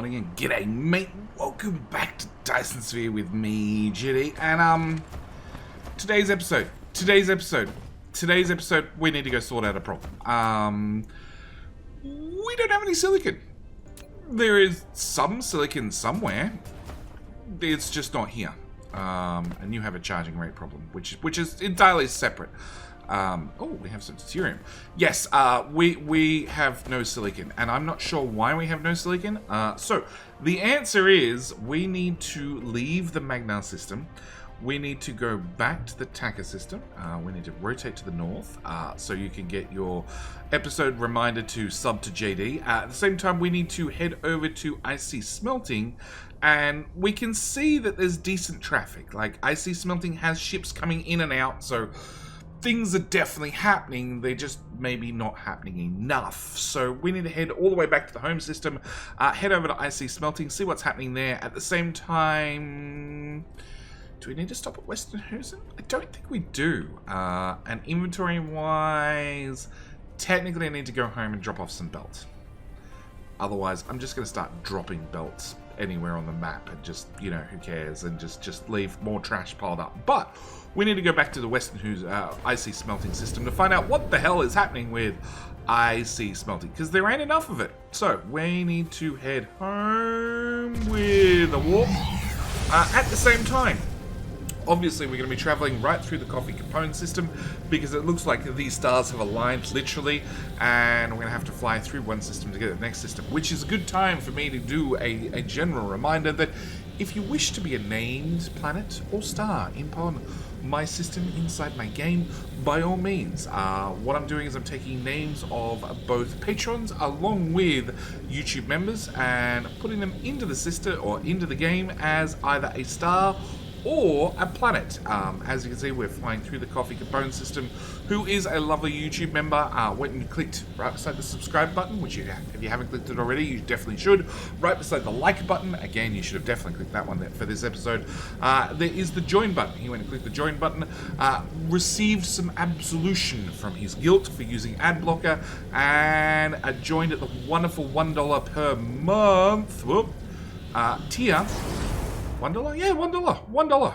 morning, and g'day, mate. Welcome back to Dyson Sphere with me, Jitty. And today's episode, we need to go sort out a problem. We don't have any silicon. There is some silicon somewhere. It's just not here. And you have a charging rate problem, which is entirely separate. Oh, we have some deuterium. Yes, we have no silicon, and I'm not sure why we have no silicon. So the answer is we need to leave the Magnar system. We need to go back to the Taka system. We need to rotate to the north, so you can get your episode reminder to sub to JD. At the same time, we need to head over to IC Smelting, and we can see that there's decent traffic. Like, IC Smelting has ships coming in and out, so things are definitely happening. They're just maybe not happening enough. So we need to head all the way back to the home system, head over to IC Smelting, see what's happening there. At the same time, do we need to stop at Westernhusen? I don't think we do. And inventory-wise, technically I need to go home and drop off some belts. Otherwise, I'm just going to start dropping belts anywhere on the map and just, you know, who cares, and just leave more trash piled up. But we need to go back to the IC Smelting system to find out what the hell is happening with IC Smelting, because there ain't enough of it. So we need to head home with a warp. At the same time, obviously, we're going to be traveling right through the coffee component system because it looks like these stars have aligned literally, and we're going to have to fly through one system to get to the next system, which is a good time for me to do a general reminder that if you wish to be a named planet or star upon my system inside my game, by all means. What I'm doing is I'm taking names of both patrons along with YouTube members and putting them into the system or into the game as either a star or a planet. As you can see, we're flying through the coffee component system. Who is a lovely YouTube member went and clicked right beside the subscribe button, which if you haven't clicked it already, you definitely should. Right beside the like button, again, you should have definitely clicked that one for this episode. There is the join button. He went and clicked the join button, received some absolution from his guilt for using ad blocker, and joined at the wonderful $1 per month tier. $1? Yeah, $1.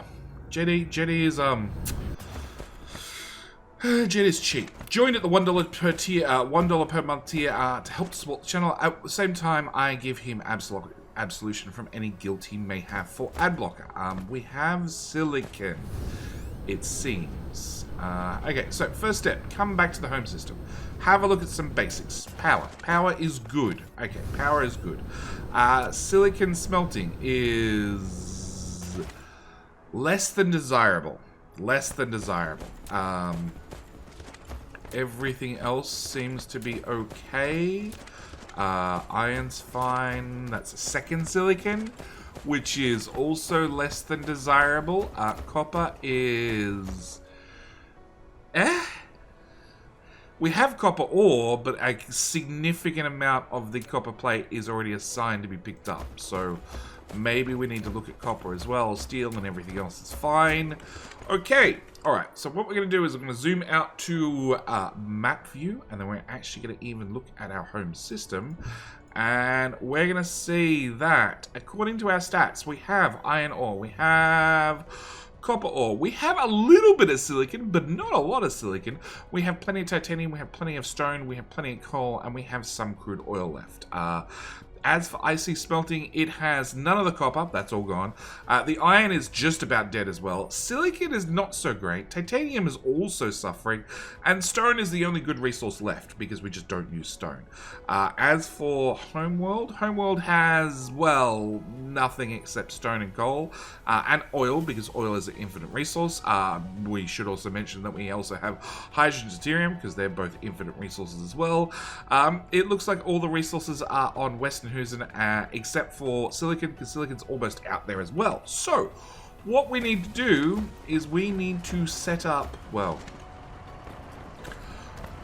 JD is cheap. Joined at the $1 per tier, $1 per month tier to help support the channel. At the same time, I give him absolution from any guilt he may have for ad blocker. We have silicon, it seems. Okay, so first step, come back to the home system. Have a look at some basics. Power. Power is good. Okay, power is good. Silicon smelting is less than desirable. Everything else seems to be okay. Iron's fine. That's a second silicon, which is also less than desirable. Copper is we have copper ore, but a significant amount of the copper plate is already assigned to be picked up. So maybe we need to look at copper as well. Steel and everything else is fine. Okay, alright. So what we're going to do is we're going to zoom out to map view, and then we're actually going to even look at our home system. And we're going to see that, according to our stats, we have iron ore, we have copper ore, we have a little bit of silicon, but not a lot of silicon. We have plenty of titanium, we have plenty of stone, we have plenty of coal, and we have some crude oil left. As for IC Smelting, it has none of the copper. That's all gone. The iron is just about dead as well. Silicon is not so great. Titanium is also suffering. And stone is the only good resource left because we just don't use stone. As for Homeworld has, well, nothing except stone and coal. And oil, because oil is an infinite resource. We should also mention that we also have hydrogen and deuterium because they're both infinite resources as well. It looks like all the resources are on Western except for silicon, because silicon's almost out there as well. So what we need to do is we need to set up, well,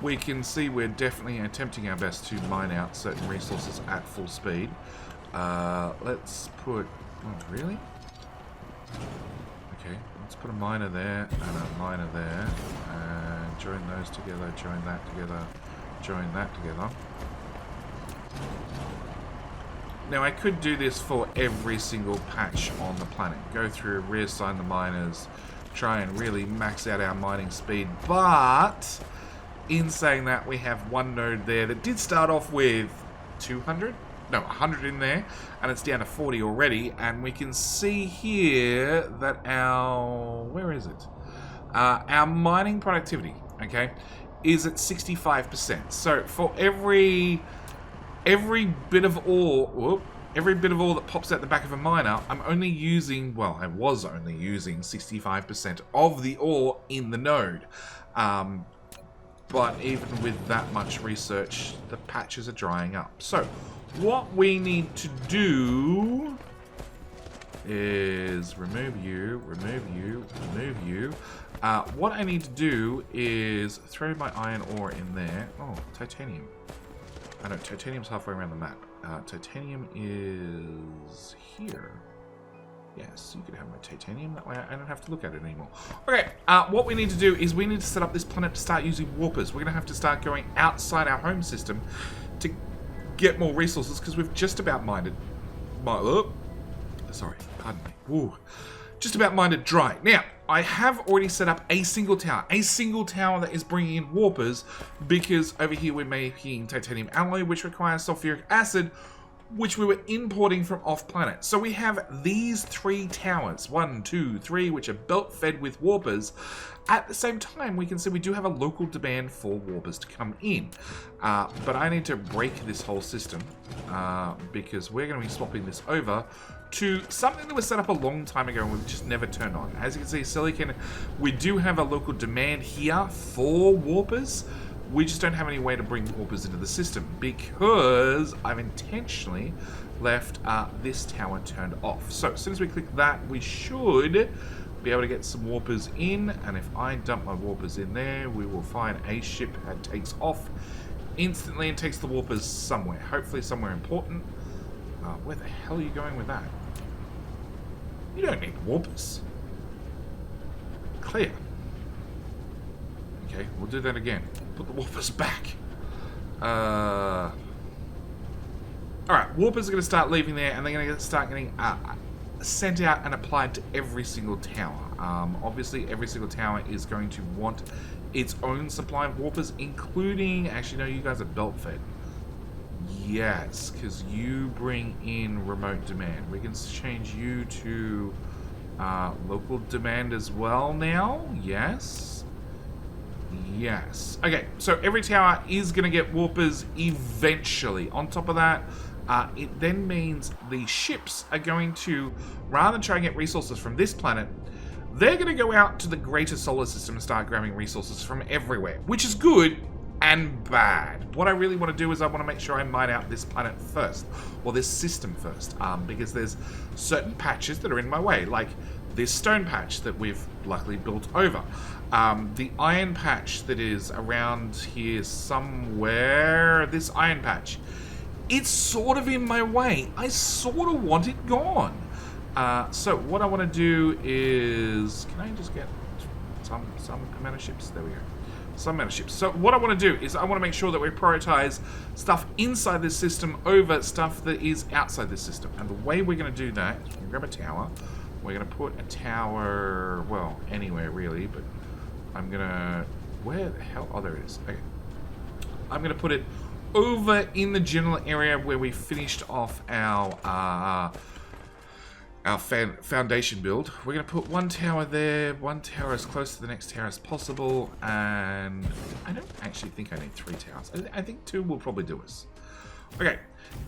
we can see we're definitely attempting our best to mine out certain resources at full speed. Let's put, oh, really? Okay, let's put a miner there and a miner there, and join those together, join that together, join that together. Now, I could do this for every single patch on the planet. Go through, reassign the miners, try and really max out our mining speed. But, in saying that, we have one node there that did start off with 200? No, 100 in there, and it's down to 40 already. And we can see here that our... where is it? Our mining productivity, okay, is at 65%. So, for every bit of ore, that pops out the back of a miner, I'm only using, well, I was only using 65% of the ore in the node. But even with that much research, the patches are drying up. So, what we need to do is remove you. What I need to do is throw my iron ore in there. Oh, titanium. I know, titanium's halfway around the map. Titanium is here. Yes, you can have my titanium. That way I don't have to look at it anymore. Okay, what we need to do is we need to set up this planet to start using warpers. We're going to have to start going outside our home system to get more resources because we've just about mined sorry, pardon me. Woo. Just about mined it dry. Now, I have already set up a single tower that is bringing in warpers because over here we're making titanium alloy, which requires sulfuric acid, which we were importing from off-planet. So we have these 3 towers, 1, 2, 3, which are belt-fed with warpers. At the same time, we can see we do have a local demand for warpers to come in. But I need to break this whole system because we're going to be swapping this over to something that was set up a long time ago and we've just never turned on. As you can see, silicon, we do have a local demand here for warpers. We just don't have any way to bring warpers into the system because I've intentionally left this tower turned off. So as soon as we click that, we should be able to get some warpers in, and if I dump my warpers in there, we will find a ship that takes off instantly and takes the warpers somewhere, hopefully somewhere important. Where the hell are you going with that? You don't need warpers. Clear. Okay, we'll do that again. Put the warpers back. Alright, warpers are going to start leaving there, and they're going to start getting sent out and applied to every single tower. Obviously, every single tower is going to want its own supply of warpers, including... Actually, no, you guys are belt-fed. Yes, because you bring in remote demand. We can change you to local demand as well now. Yes. Yes. Okay, so every tower is going to get warpers eventually. On top of that, it then means the ships are going to, rather than try and get resources from this planet, they're going to go out to the greater solar system and start grabbing resources from everywhere, which is good and bad. What I really want to do is I want to make sure I mine out this planet first, or this system first, because there's certain patches that are in my way, like this stone patch that we've luckily built over. The iron patch that is around here somewhere, this iron patch, it's sort of in my way. I sort of want it gone. So what I want to do is, can I just get some amount of ships? There we go. Some amount of ships. So what I want to do is I want to make sure that we prioritize stuff inside this system over stuff that is outside this system. And the way we're going to do that, is we're going to grab a tower. We're going to put a tower, well, anywhere really, but I'm going to, where the hell, oh, there it is. Okay. I'm going to put it over in the general area where we finished off our foundation build. We're going to put one tower there, one tower as close to the next tower as possible, and I don't actually think I need 3 towers. I think 2 will probably do us. Okay,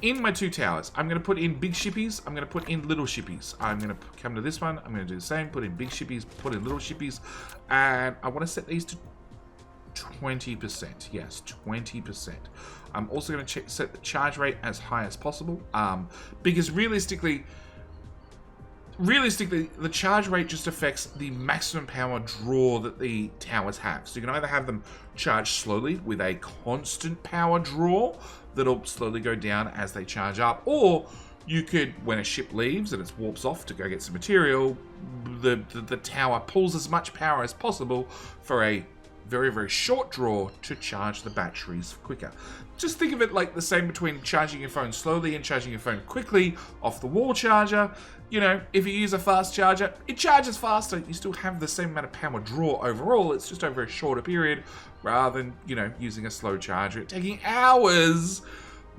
in my 2 towers, I'm going to put in big shippies, I'm going to put in little shippies. I'm going to come to this one, I'm going to do the same, put in big shippies, put in little shippies, and I want to set these to 20%. Yes, 20%. I'm also going to set the charge rate as high as possible, because realistically, the charge rate just affects the maximum power draw that the towers have. So you can either have them charge slowly with a constant power draw that'll slowly go down as they charge up, or you could, when a ship leaves and it warps off to go get some material, the tower pulls as much power as possible for a very, very short draw to charge the batteries quicker. Just think of it like the same between charging your phone slowly and charging your phone quickly off the wall charger. You know, if you use a fast charger, it charges faster. You still have the same amount of power draw overall. It's just over a shorter period rather than, you know, using a slow charger, taking hours,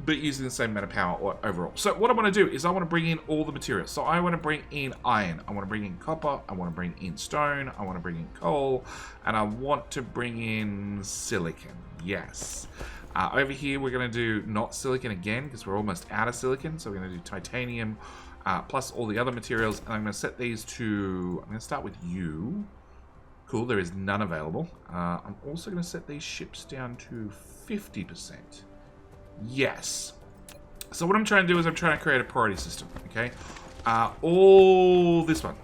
but using the same amount of power overall. So what I want to do is I want to bring in all the materials. So I want to bring in iron, I want to bring in copper, I want to bring in stone, I want to bring in coal, and I want to bring in silicon. Yes. Over here we're going to do not silicon again because we're almost out of silicon. So we're going to do titanium plus all the other materials, and I'm going to set these to, I'm going to start with you. Cool, there is none available. I'm also going to set these ships down to 50%. Yes. So what I'm trying to do is I'm trying to create a priority system, okay? All this one.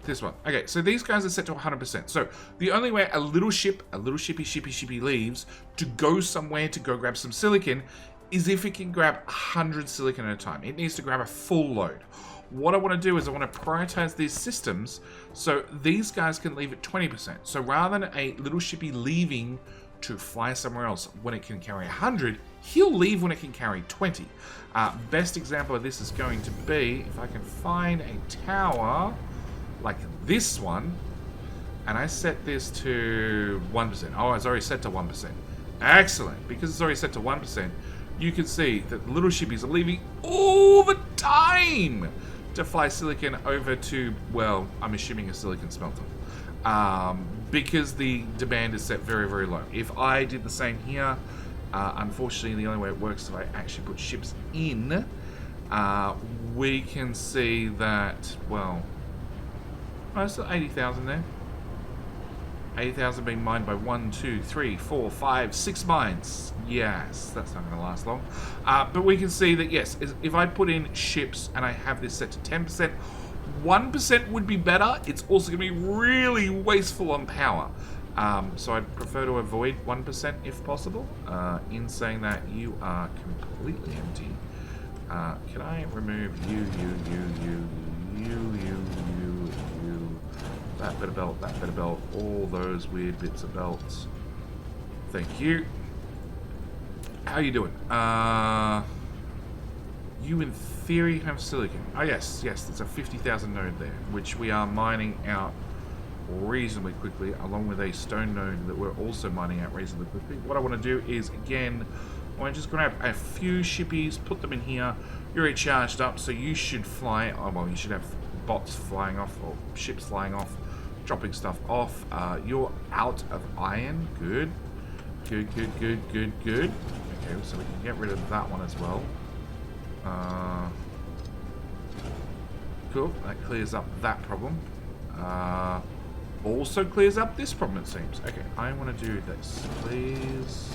Okay, so these guys are set to 100%. So the only way a little shippy leaves to go somewhere to go grab some silicon is if it can grab 100 silicon at a time. It needs to grab a full load. What I want to do is I want to prioritize these systems so these guys can leave at 20%. So rather than a little shippy leaving to fly somewhere else when it can carry 100, he'll leave when it can carry 20. Best example of this is going to be if I can find a tower like this one, and I set this to 1%. Oh, it's already set to 1%. Excellent. Because it's already set to 1%, you can see that the little shippies are leaving all the time to fly silicon over to, well, I'm assuming a silicon smelter. Because the demand is set very, very low. If I did the same here, unfortunately, the only way it works is if I actually put ships in, we can see that, well, there's still 80,000 there. 80,000 being mined by 1, 2, 3, 4, 5, 6 mines. Yes, that's not going to last long. But we can see that, yes, if I put in ships and I have this set to 10%, 1% would be better. It's also going to be really wasteful on power. So I'd prefer to avoid 1% if possible. In saying that, you are completely empty. Can I remove you, that bit of belt, all those weird bits of belts. Thank you. How you doing? You in theory have silicon. Oh yes, there's a 50,000 node there, which we are mining out reasonably quickly, along with a stone node that we're also mining out reasonably quickly. What I want to do is, again, I want to just grab a few shippies, put them in here. You're already charged up, so you should fly. Oh, well, you should have bots flying off, or ships flying off, dropping stuff off. You're out of iron. Good. Okay, so we can get rid of that one as well. Cool, that clears up that problem. Also clears up this problem, it seems. Okay, I want to do this, please.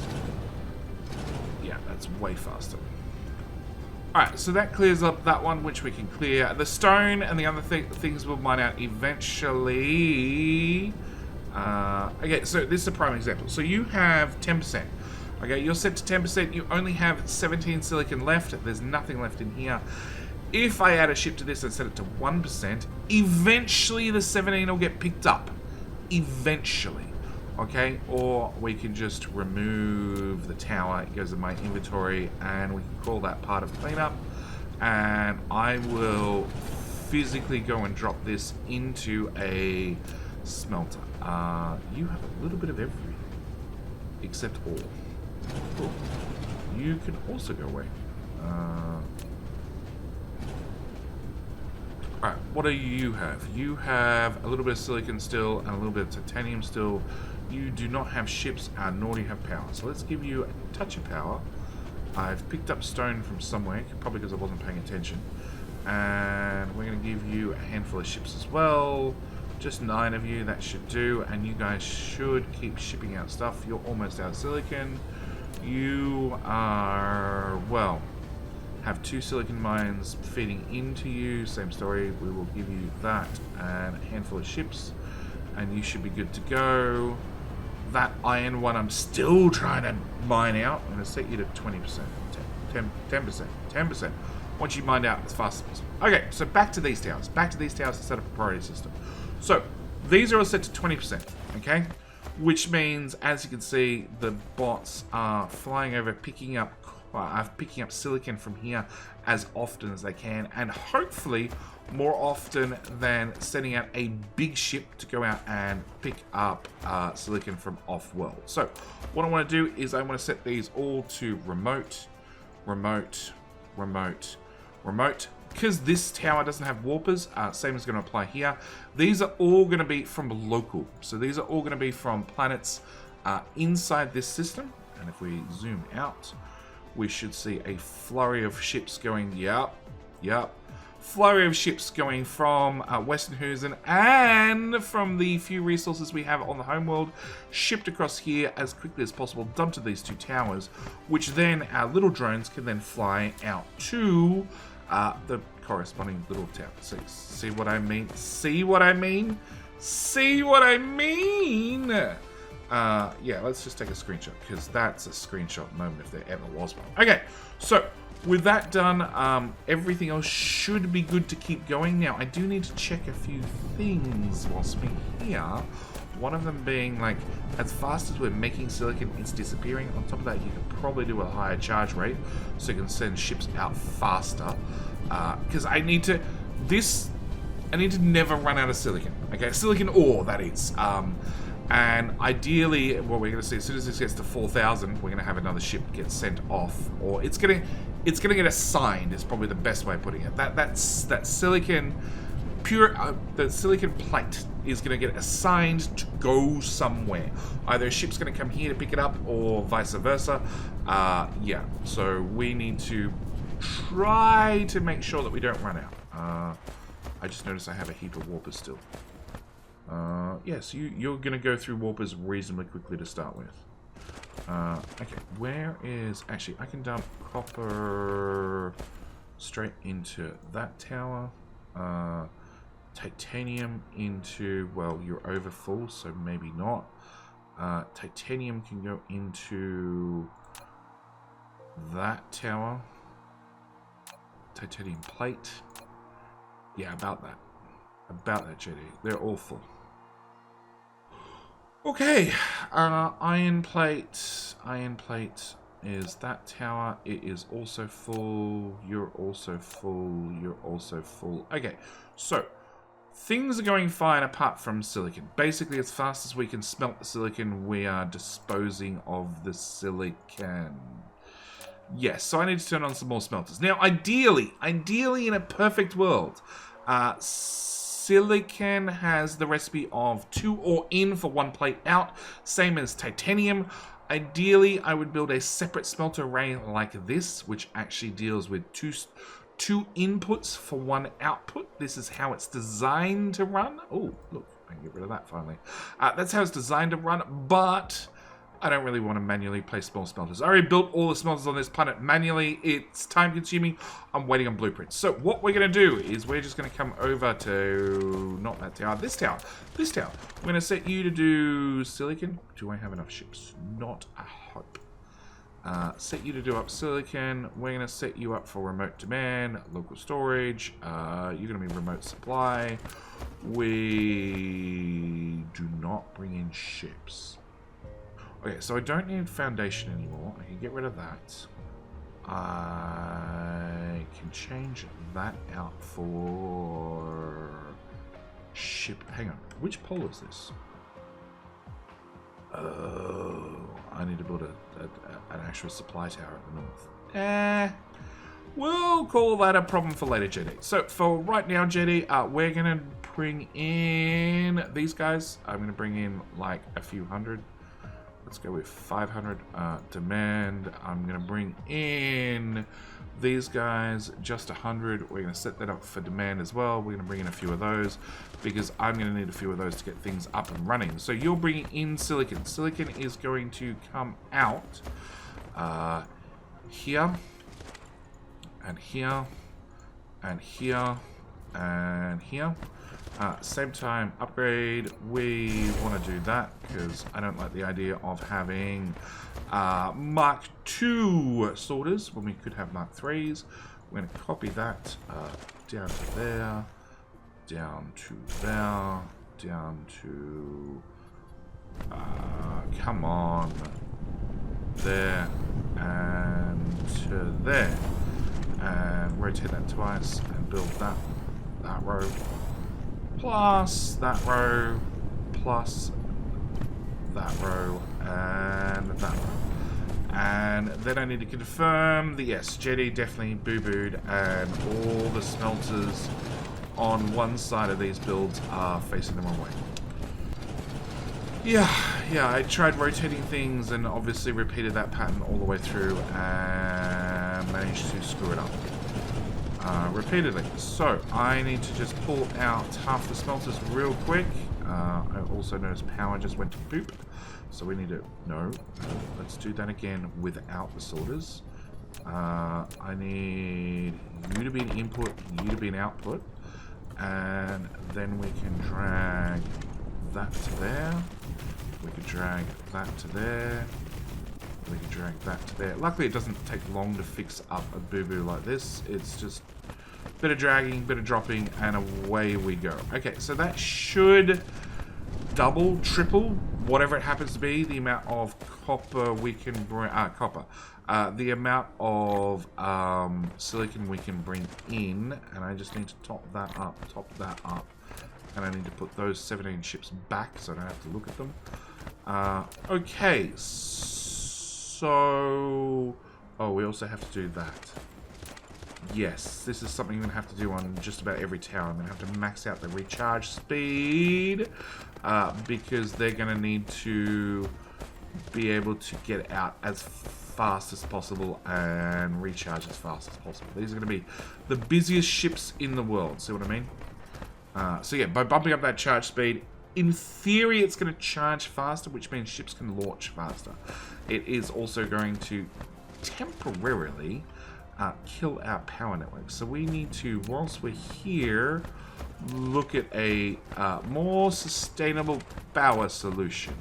Yeah, that's way faster. Alright, so that clears up that one, which we can clear. The stone and the other things we'll mine out eventually. Okay, so this is a prime example. So you have 10%. Okay, you're set to 10%. You only have 17 silicon left. There's nothing left in here. If I add a ship to this and set it to 1%, eventually the 17 will get picked up. Eventually. Okay, or we can just remove the tower. It goes in my inventory, and we can call that part of cleanup. And I will physically go and drop this into a smelter. You have a little bit of everything, except ore. Cool. You can also go away. Alright, what do you have? You have a little bit of silicon still and a little bit of titanium still. You do not have ships, nor do you have power. So let's give you a touch of power. I've picked up stone from somewhere, probably because I wasn't paying attention. And we're going to give you a handful of ships as well. Just 9 of you, that should do. And you guys should keep shipping out stuff. You're almost out of silicon. You are, well, have 2 silicon mines feeding into you. Same story. We will give you that and a handful of ships, and you should be good to go. That iron one I'm still trying to mine out. I'm going to set you to 20%. 10%. Once you mine out as fast as possible. Okay, so back to these towers. Back to these towers to set up a priority system. So, these are all set to 20%. Okay? which means, as you can see, the bots are flying over, picking up silicon from here as often as they can, and hopefully more often than sending out a big ship to go out and pick up silicon from off-world. So what I want to do is I want to set these all to remote, remote, remote, remote, because this tower doesn't have warpers. Same is going to apply here. These are all going to be from local. So these are all going to be from planets inside this system. And if we zoom out, we should see a flurry of ships going, yep, flurry of ships going from Western Horizon and from the few resources we have on the homeworld, shipped across here as quickly as possible, dumped to these two towers, which then our little drones can then fly out to the corresponding little town. See what I mean? See what I mean? See what I mean? Yeah, let's just take a screenshot, because that's a screenshot moment if there ever was one. Okay, so with that done, everything else should be good to keep going. Now, I do need to check a few things whilst we're here. One of them being, like, as fast as we're making silicon, it's disappearing. On top of that, you can probably do a higher charge rate, so you can send ships out faster. Because I need to never run out of silicon. Okay, silicon ore, that is. And ideally, what we're going to see, as soon as this gets to 4,000, we're going to have another ship get sent off, or it's going to get assigned. Is probably the best way of putting it. That silicon the silicon plate is going to get assigned to go somewhere. Either a ship's going to come here to pick it up, or vice versa. Yeah. So we need to try to make sure that we don't run out. I just noticed I have a heap of warpers still. Yes, you're going to go through warpers reasonably quickly to start with. Okay, where is... Actually, I can dump copper straight into that tower. Titanium into... Well, you're over full, so maybe not. Titanium can go into that tower. Titanium plate. Yeah, about that. About that, JD. They're all full. Okay, iron plate. Iron plate is that tower. It is also full. You're also full. You're also full. Okay, so things are going fine apart from silicon. Basically, as fast as we can smelt the silicon, we are disposing of the silicon. Yes, so I need to turn on some more smelters. Now, ideally in a perfect world, silicon has the recipe of 2 ore in for 1 plate out, same as titanium. Ideally, I would build a separate smelter array like this, which actually deals with two inputs for 1 output. This is how it's designed to run. Oh, look, I can get rid of that finally. That's how it's designed to run, but I don't really want to manually place more smelters. I already built all the smelters on this planet manually. It's time consuming. I'm waiting on blueprints. So what we're going to do is we're just going to come over to, not that tower, this tower. This tower. We're going to set you to do silicon. Do I have enough ships? Not a hope. Set you to do up silicon. We're going to set you up for remote demand, local storage. You're going to be remote supply. We do not bring in ships. Okay, so I don't need foundation anymore. I can get rid of that. I can change that out for ship. Hang on, which pole is this? Oh, I need to build an actual supply tower at the north. We'll call that a problem for later, JD. So for right now, JD, we're gonna bring in these guys. I'm gonna bring in like a few hundred. Let's go with 500 demand. I'm going to bring in these guys, just 100. We're going to set that up for demand as well. We're going to bring in a few of those because I'm going to need a few of those to get things up and running. So you're bringing in silicon. Silicon is going to come out here and here and here and here. Same time, upgrade. We want to do that because I don't like the idea of having Mark II sorters when we could have Mark IIIs. We're going to copy that down to there, down to there, down to Come on. There. And to there. And rotate that twice and build that row. Plus that row. Plus that row. And that row. And then I need to confirm that yes, JD definitely boo-booed and all the smelters on one side of these builds are facing the wrong way. Yeah, I tried rotating things and obviously repeated that pattern all the way through and managed to screw it up repeatedly. So I need to just pull out half the smelters real quick. I also noticed power just went to boop. So we need to, no, let's do that again without the sorters. I need you to be an input, you to be an output. And then we can drag that to there. We can drag that to there. We can drag that to there. Luckily it doesn't take long to fix up a boo-boo like this. It's just a bit of dragging, bit of dropping, and away we go. Okay, so that should double, triple, whatever it happens to be, the amount of copper we can bring, the amount of silicon we can bring in, and I just need to top that up, and I need to put those 17 ships back so I don't have to look at them. Okay, so, oh, we also have to do that. Yes, this is something I'm going to have to do on just about every tower. I'm going to have to max out the recharge speed because they're going to need to be able to get out as fast as possible and recharge as fast as possible. These are going to be the busiest ships in the world. See what I mean? So yeah, by bumping up that charge speed, in theory it's going to charge faster, which means ships can launch faster. It is also going to temporarily kill our power network. So we need to, whilst we're here, look at a more sustainable power solution.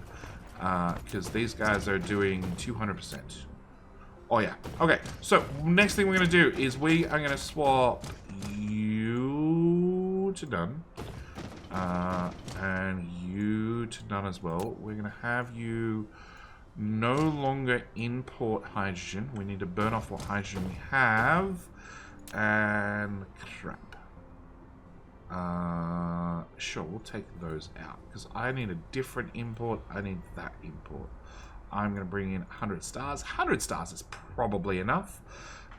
Because these guys are doing 200%. Oh yeah. Okay, so next thing we're going to do is we are going to swap you to none. And you to none as well. We're going to have you no longer import hydrogen. We need to burn off what hydrogen we have. And crap. Sure, we'll take those out. Because I need a different import. I need that import. I'm going to bring in 100 stars. 100 stars is probably enough.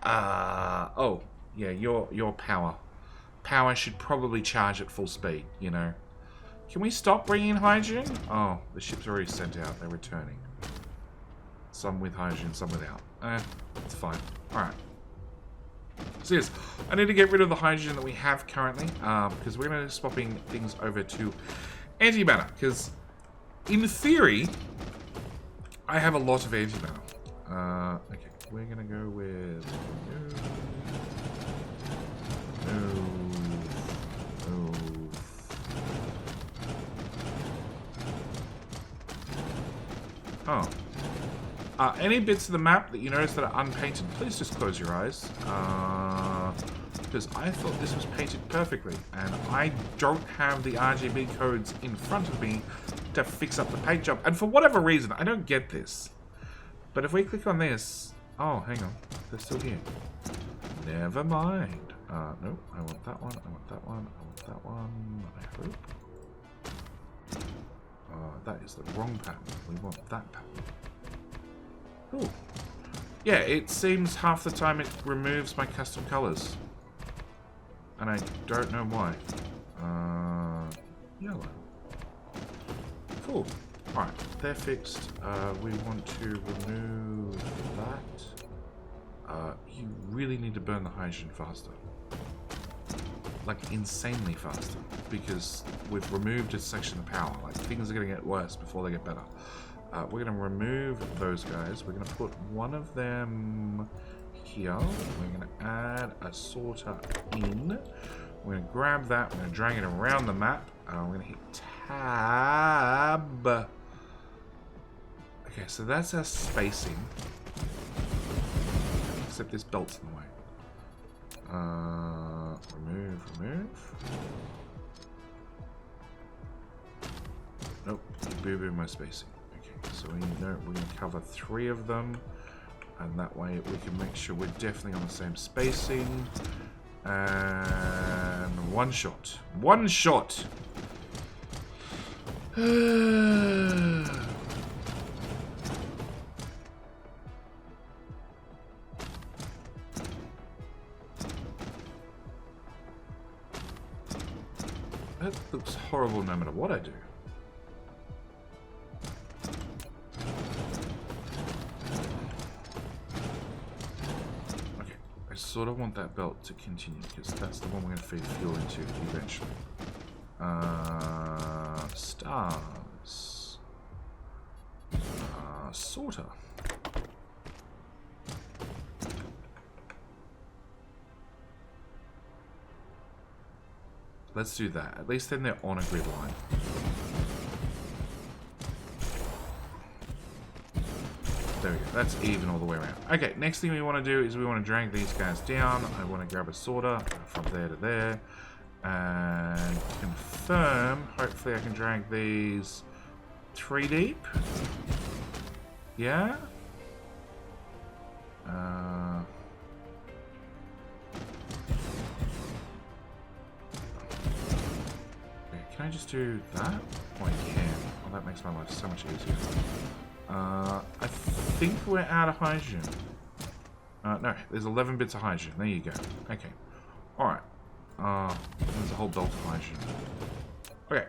Oh, yeah, your power. Power should probably charge at full speed, you know. Can we stop bringing in hydrogen? Oh, the ship's already sent out. They're returning. Some with hydrogen, some without. It's fine. Alright. So yes, I need to get rid of the hydrogen that we have currently, because we're going to be swapping things over to antimatter, because in theory, I have a lot of antimatter. Okay, we're going to go with... Oh. Any bits of the map that you notice that are unpainted, please just close your eyes. Because I thought this was painted perfectly, and I don't have the RGB codes in front of me to fix up the paint job. And for whatever reason, I don't get this. But if we click on this... Oh, hang on. They're still here. Never mind. No, I want that one, I want that one, I want that one, I hope. That is the wrong pattern. We want that pattern. Cool. Yeah, it seems half the time it removes my custom colors. And I don't know why. Yellow. Cool. Alright, they're fixed. We want to remove that. You really need to burn the hydrogen faster. Like, insanely faster. Because we've removed a section of power. Like, things are going to get worse before they get better. We're going to remove those guys. We're going to put one of them here. We're going to add a sorter in. We're going to grab that. We're going to drag it around the map. We're going to hit tab. Okay, so that's our spacing. Except this belt's in the way. Remove. Nope, boo-boo my spacing. Okay, so we know we're going to cover 3 of them. And that way we can make sure we're definitely on the same spacing. And 1 shot. 1 shot! That looks horrible no matter what I do. Okay, I sort of want that belt to continue because that's the one we're going to feed fuel into eventually. Stars. Sorta. Let's do that. At least then they're on a grid line. There we go. That's even all the way around. Okay, next thing we want to do is we want to drag these guys down. I want to grab a sorter from there to there. And confirm. Hopefully I can drag these 3 deep. Yeah? Can I just do that? Oh, I can. Oh, that makes my life so much easier. I think we're out of hydrogen. No, there's 11 bits of hydrogen. There you go. Okay. Alright. There's a whole belt of hydrogen. Okay.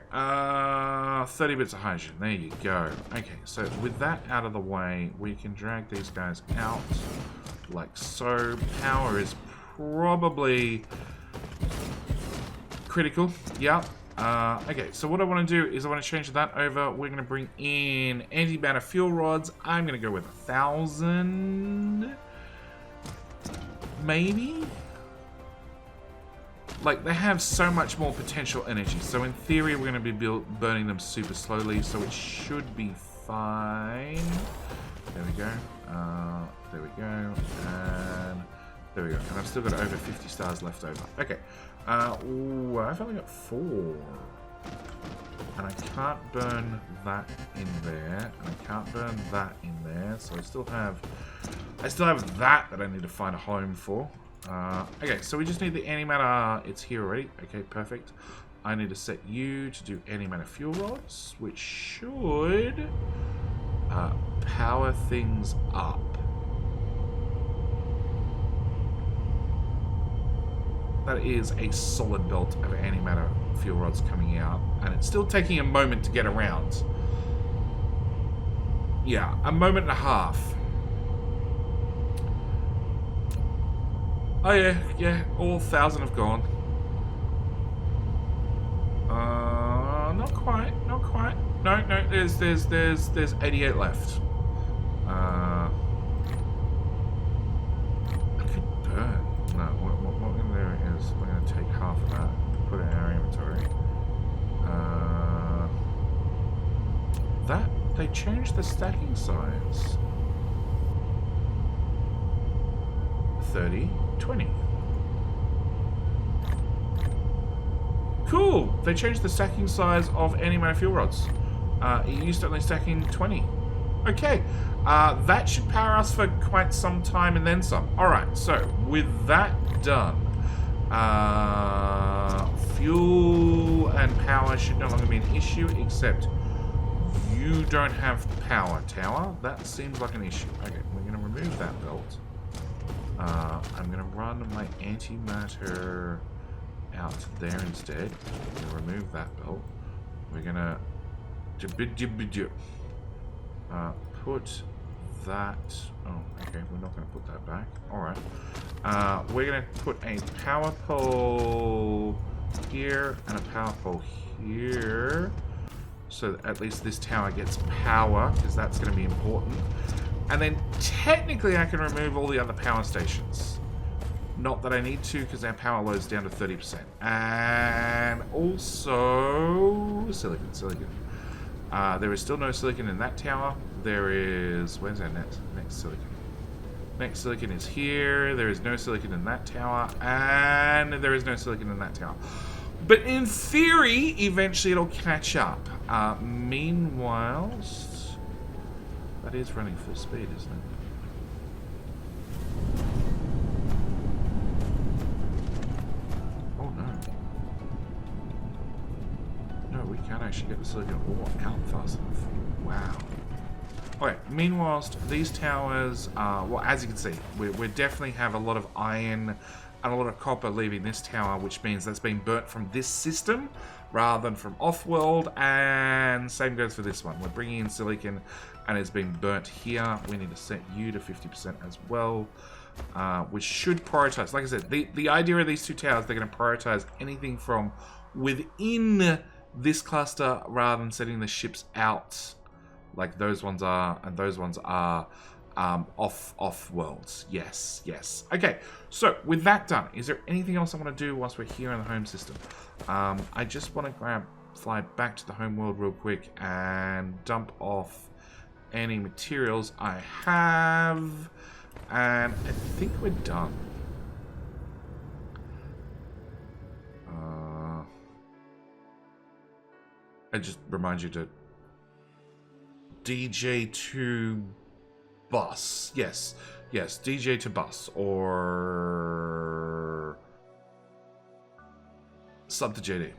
30 bits of hydrogen. There you go. Okay, so with that out of the way, we can drag these guys out like so. Power is probably critical. Yep. Okay, so what I want to do is I want to change that over. We're going to bring in antimatter fuel rods. I'm going to go with 1,000. Maybe? Like, they have so much more potential energy. So in theory, we're going to be burning them super slowly. So it should be fine. There we go. There we go. And there we go. And I've still got over 50 stars left over. Okay. Ooh, I've only got 4. And I can't burn that in there. And I can't burn that in there. So I still have that I need to find a home for. Okay, so we just need the antimatter. It's here already. Okay, perfect. I need to set you to do antimatter fuel rods, which should power things up. That is a solid belt of antimatter fuel rods coming out, and it's still taking a moment to get around. Yeah, a moment and a half. Oh yeah, all 1,000 have gone. Not quite. No, there's 88 left. I could burn. No, what we're going to do is we're going to take half of that, put it in our inventory. They changed the stacking size. 30, 20. Cool! They changed the stacking size of antimatter fuel rods. It used to only stack in 20. Okay, that should power us for quite some time and then some. Alright, so with that done, fuel and power should no longer be an issue, except you don't have power, tower. That seems like an issue. Okay, we're going to remove that belt. I'm going to run my antimatter out there instead. I'm going to remove that belt. We're going to put that... Oh, okay, we're not going to put that back. Alright. We're going to put a power pole here and a power pole here. So that at least this tower gets power, because that's going to be important. And then technically I can remove all the other power stations. Not that I need to, because our power load's down to 30%. And also silicon. There is still no silicon in that tower. There is... Where's our next silicon? Next silicon is here. There is no silicon in that tower. And there is no silicon in that tower. But in theory, eventually it'll catch up. Meanwhile, that is running full speed, isn't it? Oh no. No, we can't actually get the silicon ore out fast enough. Wow. Okay, meanwhile, these towers, well, as you can see, we definitely have a lot of iron and a lot of copper leaving this tower, which means that's been burnt from this system rather than from off-world, and same goes for this one. We're bringing in silicon and it's been burnt here. We need to set you to 50% as well. We should prioritize. Like I said, the idea of these two towers, they're going to prioritize anything from within this cluster rather than setting the ships out like those ones are, and those ones are off worlds. Yes, yes. Okay, so with that done, is there anything else I want to do whilst we're here in the home system? I just want to fly back to the home world real quick and dump off any materials I have, and I think we're done. I just remind you to DJ to bus. Yes, yes, DJ to bus, or sub to JD.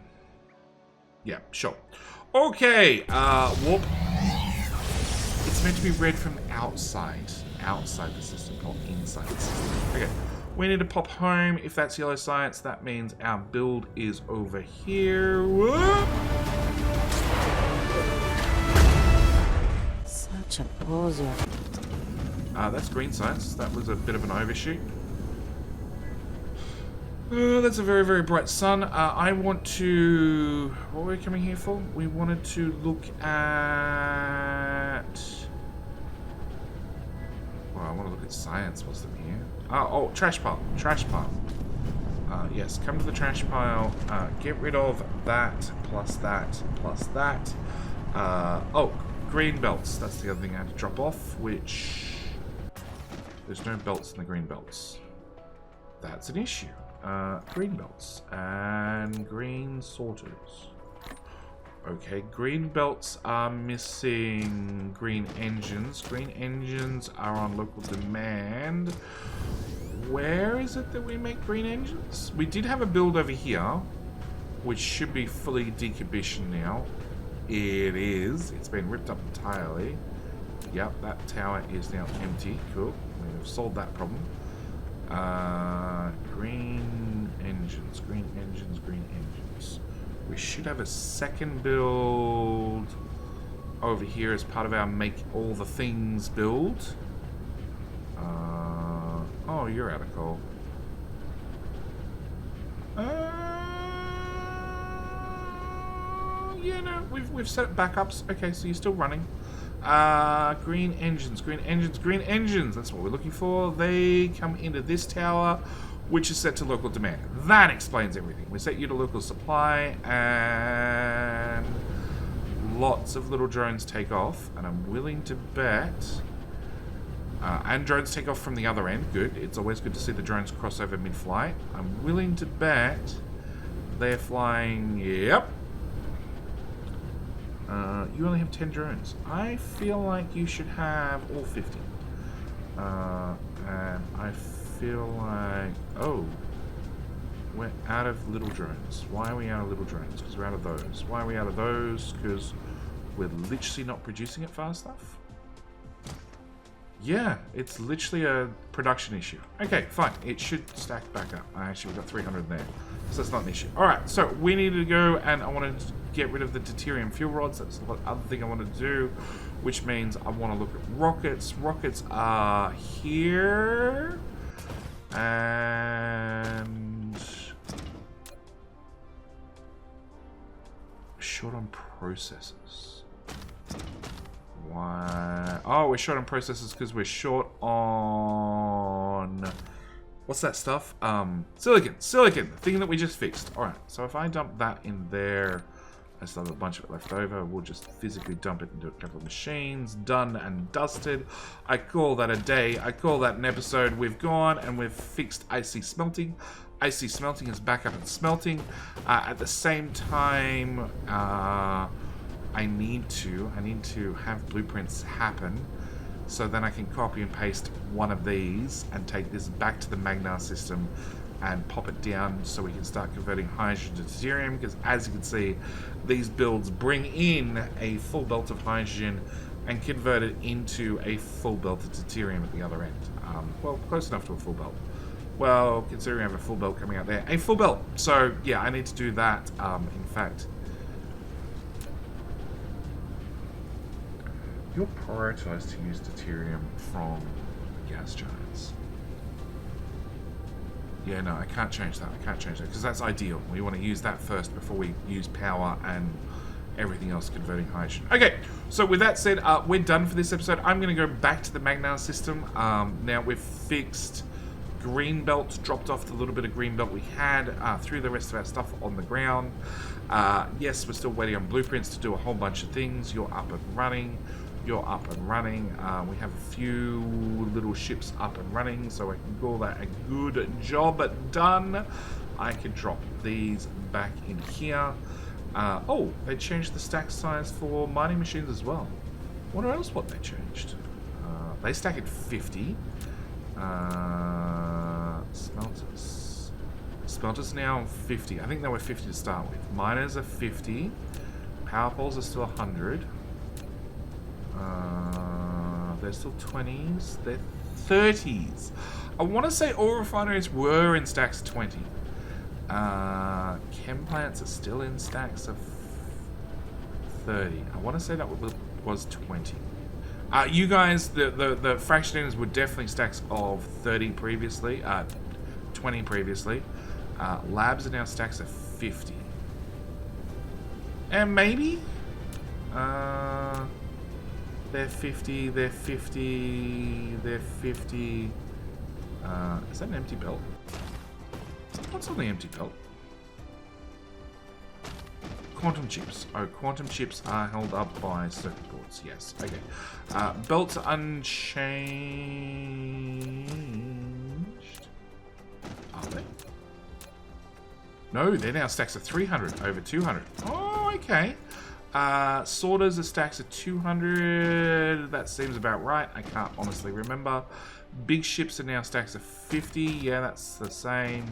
Yeah, sure. Okay, warp. It's meant to be read from outside the system, not inside the system. Okay, we need to pop home. If that's yellow science, that means our build is over here. Whoop. Such a poser. That's green science. That was a bit of an overshoot. That's a very, very bright sun. I want to... What were we coming here for? We wanted to look at... Well, I want to look at science whilst I'm here. Oh, trash pile. Trash pile. Yes, come to the trash pile. Get rid of that, plus that, plus that. Oh, green belts. That's the other thing I had to drop off, which... There's no belts in the green belts. That's an issue. Green belts and green sorters. Okay, green belts are missing green engines. Green engines are on local demand. Where is it that we make green engines? We did have a build over here, which should be fully decommissioned now. It is. It's been ripped up entirely. Yep, that tower is now empty. Cool. We've solved that problem. Green engines, green engines, green engines. We should have a second build over here as part of our make all the things build. Oh, you're out of coal. Yeah, no, we've set backups. Okay, so you're still running. Green engines, green engines, green engines. That's what we're looking for. They come into this tower, which is set to local demand. That explains everything. We set you to local supply, and lots of little drones take off, and I'm willing to bet... and drones take off from the other end. Good. It's always good to see the drones cross over mid-flight. I'm willing to bet they're flying... Yep. You only have 10 drones. I feel like you should have all 50. And I feel like... Oh. We're out of little drones. Why are we out of little drones? Because we're out of those. Why are we out of those? Because we're literally not producing it fast enough? Yeah, it's literally a production issue. Okay, fine. It should stack back up. Actually, we've got 300 there. So that's not an issue. Alright, so we need to go, and I want to get rid of the deuterium fuel rods. That's the other thing I want to do, which means I want to look at rockets. Rockets are here. And... short on processors. Why? Oh, we're short on processors because we're short on... What's that stuff? Silicon. Silicon, the thing that we just fixed. Alright, so if I dump that in there I still have a bunch of it left over. We'll just physically dump it into a couple of machines. Done and dusted. I call that a day. I call that an episode. We've gone and we've fixed IC Smelting. IC Smelting is back up and smelting. At the same time, I need to have blueprints happen, so then I can copy and paste one of these and take this back to the Magnar system and pop it down so we can start converting hydrogen to deuterium, because as you can see, these builds bring in a full belt of hydrogen and convert it into a full belt of deuterium at the other end. Well, close enough to a full belt. Well, considering I have a full belt coming out there. A full belt! So, yeah, I need to do that. In fact, you're prioritized to use deuterium from gas giants. Yeah, no, I can't change that. I can't change that because that's ideal. We want to use that first before we use power and everything else converting hydrogen. Okay, so with that said, we're done for this episode. I'm going to go back to the Magnar system. Now we've fixed green belt, dropped off the little bit of green belt we had, threw the rest of our stuff on the ground. Yes, we're still waiting on blueprints to do a whole bunch of things. You're up and running. You're up and running. We have a few little ships up and running, so I can call that a good job done. I can drop these back in here. Oh, they changed the stack size for mining machines as well. What else? What they changed? They stack at 50. Smelters. Smelters now 50. I think they were 50 to start with. Miners are 50. Power poles are still 100. They're still 20s. They're 30s. I want to say all refineries were in stacks of 20. Chem plants are still in stacks of 30. I want to say that was 20. You guys, the fractionators were definitely stacks of 30 previously. 20 previously. Labs are now stacks of 50. And maybe... they're 50, they're 50, they're 50. Is that an empty belt? What's on the empty belt? Quantum chips. Oh, quantum chips are held up by circuit boards. Yes, okay. Belts unchanged. Are they? No, they're now stacks of 300 over 200. Oh, okay. Sorters are stacks of 200. That seems about right. I can't honestly remember. Big ships are now stacks of 50. Yeah, that's the same.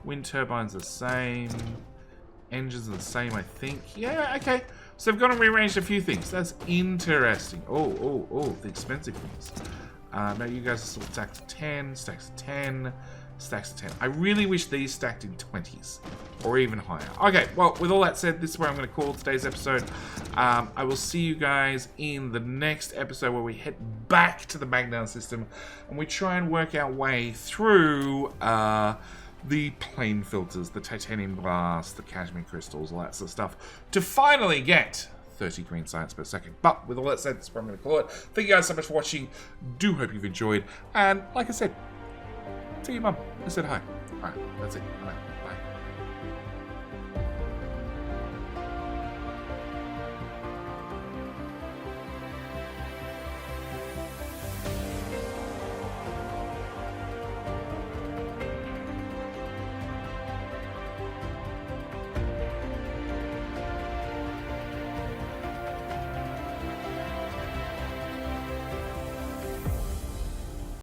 Wind turbines are the same. Engines are the same, I think. Yeah, okay. So they've gone and rearranged a few things. That's interesting. Oh, the expensive things. No, you guys are still stacks of 10, stacks of 10, stacks of 10. I really wish these stacked in 20s or even higher. Okay, well, with all that said, this is where I'm going to call today's episode. I will see you guys in the next episode where we head back to the Magnar system and we try and work our way through the plane filters, the titanium glass, the cashmere crystals, all that sort of stuff to finally get 30 green science per second. But with all that said, that's where I'm going to call it. Thank you guys so much for watching. Do hope you've enjoyed. And like I said, tell your mum I said hi. Alright, that's it. Bye.